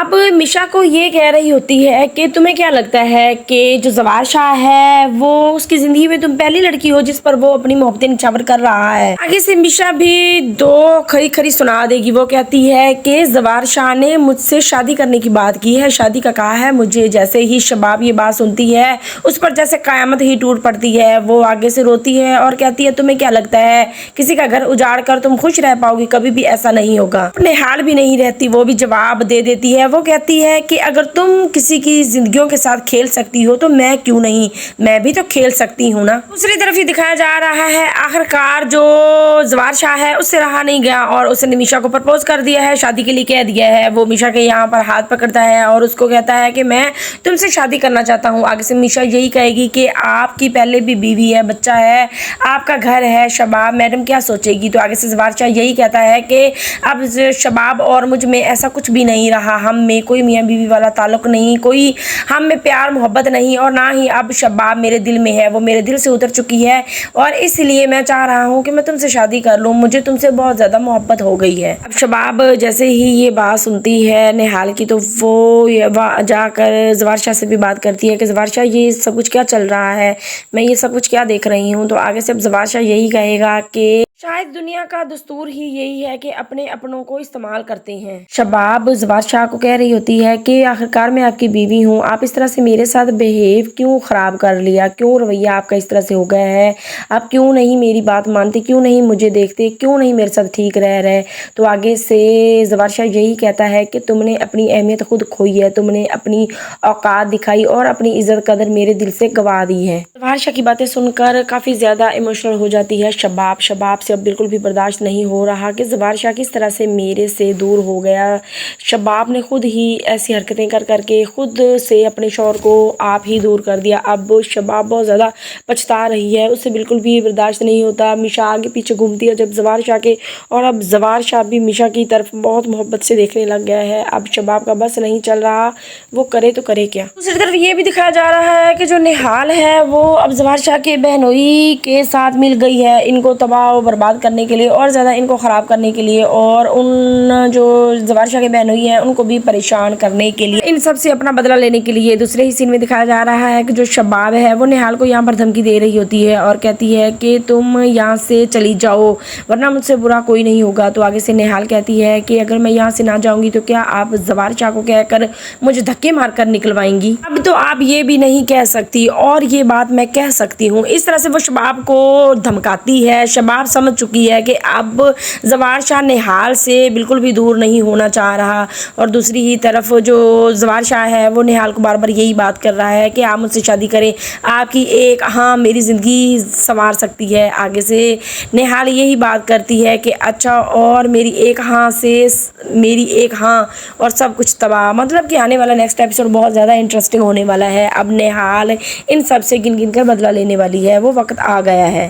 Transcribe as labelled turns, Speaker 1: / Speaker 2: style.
Speaker 1: शबाब मिशा को ये कह रही होती है कि तुम्हें क्या लगता है कि जो ज़वार शाह है वो उसकी ज़िंदगी में तुम पहली लड़की हो जिस पर वो अपनी मोहब्बतें निछावर कर रहा है। आगे से मिशा भी दो खरी खरी सुना देगी। वो कहती है कि ज़वार शाह ने मुझसे शादी करने की बात की है, शादी का कहा है मुझे। जैसे ही शबाब ये बात सुनती है उस पर जैसे क़यामत ही टूट पड़ती है। वो आगे से रोती है और कहती है तुम्हें क्या लगता है किसी का घर उजाड़ कर तुम खुश रह पाओगी? कभी भी ऐसा नहीं होगा। अपने हाल भी नहीं रहती। वो भी जवाब दे देती है। वो कहती है कि अगर तुम किसी की जिंदगियों के साथ खेल सकती हो तो मैं क्यों नहीं, मैं भी तो खेल सकती हूँ ना। दूसरी तरफ ये दिखाया जा रहा है आखिरकार जो ज़वार शाह है उससे रहा नहीं गया और उसने मिशा को प्रपोज कर दिया है, शादी के लिए कह दिया है। वो मिशा के यहाँ पर हाथ पकड़ता है और उसको कहता है कि मैं तुमसे शादी करना चाहता हूँ। आगे से मिशा यही कहेगी कि आपकी पहले भी बीवी है, बच्चा है, आपका घर है, शबाब मैडम क्या सोचेगी? तो आगे से ज़वार शाह यही कहता है कि अब शबाब और मुझ में ऐसा कुछ भी नहीं रहा, हम में कोई मियाँ बीवी वाला ताल्लुक नहीं, कोई हम में प्यार मोहब्बत नहीं और ना ही अब शबाब मेरे दिल में है, वो मेरे दिल से उतर चुकी है और इसलिए मैं चाह रहा हूँ कि मैं तुमसे शादी कर लूँ, मुझे तुमसे बहुत ज़्यादा मोहब्बत हो गई है। अब शबाब जैसे ही ये बात सुनती है निहाल की तो वो जाकर ज़वार शाह से भी बात करती है कि ज़वार शाह ये सब कुछ क्या चल रहा है, मैं ये सब कुछ क्या देख रही हूँ। तो आगे से अब ज़वार शाह यही कहेगा कि शायद दुनिया का दस्तूर ही यही है कि अपने अपनों को इस्तेमाल करते हैं। शबाब ज़वार शाह को कह रही होती है कि आखिरकार मैं आपकी बीवी हूँ, आप इस तरह से मेरे साथ बिहेव क्यों ख़राब कर लिया, क्यों रवैया आपका इस तरह से हो गया है, आप क्यों नहीं मेरी बात मानते, क्यों नहीं मुझे देखते, क्यों नहीं मेरे साथ ठीक रह रहे। तो आगे से ज़वार शाह यही कहता है कि तुमने अपनी अहमियत खुद खोई है, तुमने अपनी औकात दिखाई और अपनी इज़्ज़त कदर मेरे दिल से गवा दी है। ज़वार शाह की बातें सुनकर काफ़ी ज़्यादा इमोशनल हो जाती है शबाब अब बिल्कुल भी बर्दाश्त नहीं हो रहा कि ज़वार शाह किस तरह से मेरे से दूर हो गया। शबाब ने खुद ही ऐसी हरकतें कर करके खुद से अपने शौहर को आप ही दूर कर दिया। अब शबाब बहुत ज़्यादा पछता रही है, उससे बिल्कुल भी बर्दाश्त नहीं होता। मिशा आगे पीछे घूमती है जब ज़वार शाह के, और अब ज़वार शाह भी मिशा की तरफ बहुत मोहब्बत से देखने लग गया है। अब शबाब का बस नहीं चल रहा, वो करे तो करे क्या। दूसरी तरफ ये भी दिखाया जा रहा है कि जो निहाल है वो अब ज़वार शाह के बहनोई के साथ मिल गई है, इनको तबाह बर्बाद करने के लिए और ज़्यादा इनको ख़राब करने के लिए और उन जो ज़वार शाह के बहनोई हैं उनको भी परेशान करने के लिए, इन सब से अपना बदला लेने के लिए। दूसरे ही सीन में दिखाया जा रहा है कि जो शबाब है वो निहाल को यहाँ पर धमकी दे रही होती है और कहती है कि तुम यहाँ से चली जाओ वरना मुझसे बुरा कोई नहीं होगा। तो आगे से निहाल कहती है कि अगर मैं यहाँ से ना जाऊँगी तो क्या आप ज़वार शाह को कहकर मुझे धक्के मार कर निकलवाएंगी? अब तो आप ये भी नहीं कह सकती और ये बात मैं कह सकती हूँ। इस तरह से वो शबाब को धमकाती है। शबाब समझ चुकी है कि अब ज़वार शाह निहाल से बिल्कुल भी दूर नहीं होना चाह रहा और दूसरी ही तरफ जो ज़वार शाह है वो निहाल को बार बार यही बात कर रहा है कि आप मुझसे शादी करें, आपकी एक हाँ मेरी ज़िंदगी संवार सकती है। आगे से निहाल यही बात करती है कि अच्छा और मेरी एक हाँ से मेरी एक हाँ और सब कुछ तबाह। मतलब कि आने वाला नेक्स्ट एपिसोड बहुत ज़्यादा इंटरेस्टिंग होने वाला है। अब निहाल इन सब से गिन गिन कर बदला लेने वाली है, वो वक्त आ गया है।